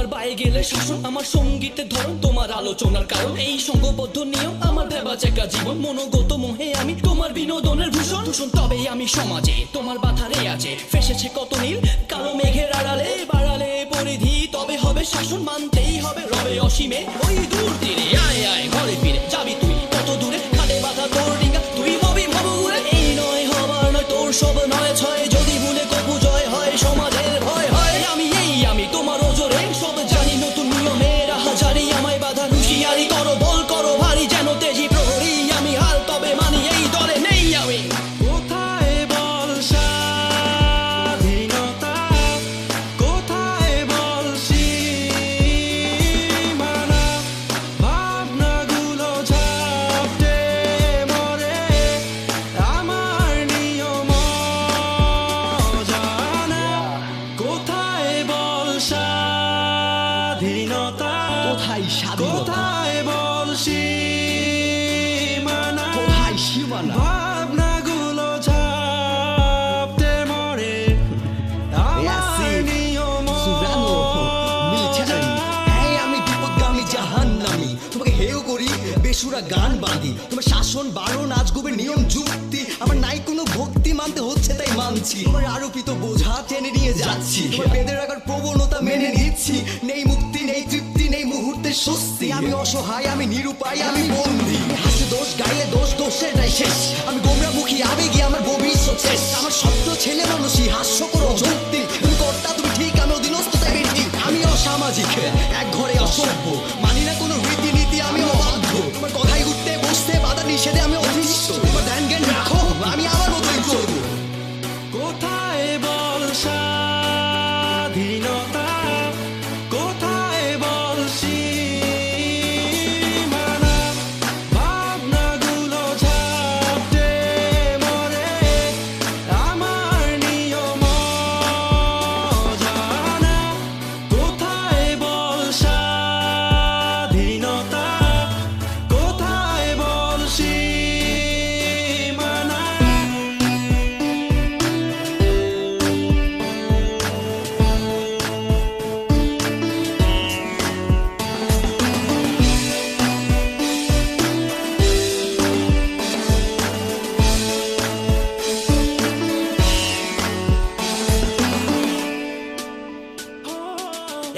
তোমার বায়ে গেলে শাসন, আমার সঙ্গীতের ধরন তোমার আলোচনার কারণ। এই সঙ্গবদ্ধ নিয়ম আমার ভেবা চেকা জীবন, মনোগত মোহে আমি তোমার বিনোদনের ভূষণ। তবে আমি সমাজে তোমার বাধারে আছে, ফেসেছে কত নীল কালো মেঘের আড়ালে। বাড়ালে পরিধি তবে হবে শাসন, মানতেই হবে রবে অসীমে। ওই দূর তীরে আয় আয় ঘরে ফিরে যাবি তুই কত দূরে, খাটে বাধা তোর ডিঙ্গা তুই হবি ভাবুরে। এই নয় হবার নয় তোর সব নয় ছয়, যদি ভুলে কপু জয় হয় সমাজের ভয় হয়। আমি তোমার ওজরে সব জানি, নতুন নিয়মের হাজারি আমায় বাধা হুঁশিয়ারি করো, বল করো ভারী যেন তেজি প্রহরী। আমি হাল তবে মানি এই দলে নেই আমি। কোথায় বল স্বাধীনতা, কোথায় বল সীমানা, ভাবনাগুলো ঝাপটে মরে আমার নিয়ম জানা। কোথায় বল স্বাধীনতা, কোথায় স্বাধীনতা, কোথায় বল সীমানা, কোথায় সীমানা, ভাবনাগুলো ঝাপটে মরে আমার নিয়ম আমি বিপদগামী জাহান্নামী, তোমাকে হেয় করি বেসুরা গান বাঁধি। তোমার শাসন বারণ আজগুবে নিয়ম যুক্তি, আমার নাই কোনো ভক্তি, মানতে হচ্ছে তাই মানছি। তোমার আরোপিত বোঝা টেনে নিয়ে যাচ্ছি, তোমার বেঁধে রাখার প্রবণতা মেনে নিচ্ছি। নেই মুক্তি নেই তৃপ্তি নেই মুহূর্তের স্বস্তি, আমি অসহায় আমি নিরুপায় আমি বন্দী। হাসি দোষ গাইলে দোষ দোষেরটাই শেষ, আমি গোমরামুখী আবেগে আমার ভবিষ্যৎ শেষ। আমার স্বপ্ন ছেলে মানুষই হাস্যকর অযৌক্তিক, তুমি কর্তা তুমি ঠিক আমি অধীনস্থ তাই ঠিক। আমি অসামাজিক এক ঘরে অসভ্য, মানি না কোনো রীতিনীতি আমি অবাধ্য। তোমার কথাই উঠতে বসতে বাধা নিষেধে আমি অতিষ্ঠ, তোমার ধ্যান জ্ঞান রাখো আমি আমার মতোই চলবো। কোথায় বল স্বাধীনতা, কোথায় বল সীমানা, ভাবনাগুলো ঝাপটে মরে আমার নিয়ম জানা। কোথায় বল স্বাধীনতা, কোথায় বল সীমানা।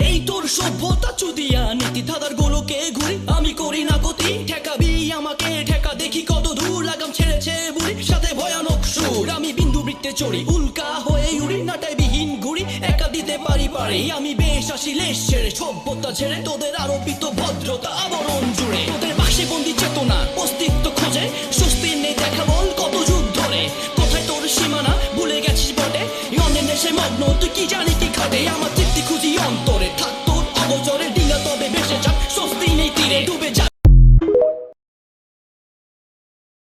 এই তোর সভ্যতা চুদিয়া নীতি ধাঁধার গোলকে ঘুরি, আমি করি না গতি ঠেকাবি আমাকে ঠেকা। দেখি কত দূর লাগাম ছেড়েছে বুড়ি, সাথে ভয়ানক সুর আমি বিন্দু বৃত্তে চড়ি। উল্কা হয়ে উড়ি নাটাই বিহীন ঘুরি, একা দিতে পারি পারি আমি বেশ আসি লেশ ছেড়ে। সভ্যতা ছেড়ে তোদের আরোপিত ভদ্রতা আবরণ জুড়ে, তোদের বাসে বন্দি চেতনা অস্তিত্ব খোঁজে। স্বস্তি নেই দেখা বল কত যুগ ধরে, কোথায় তোর সীমানা ভুলে গেছিস বটে। অন্যের নেশে মগ্ন তুই কি জানি কি ঘটে, আমার তৃপ্তি খুঁজি অন্তরে থাক তোর অগোচরে। ডিঙ্গা তবে ভেসে যাক স্বস্তি নেই তীরে, ডুবে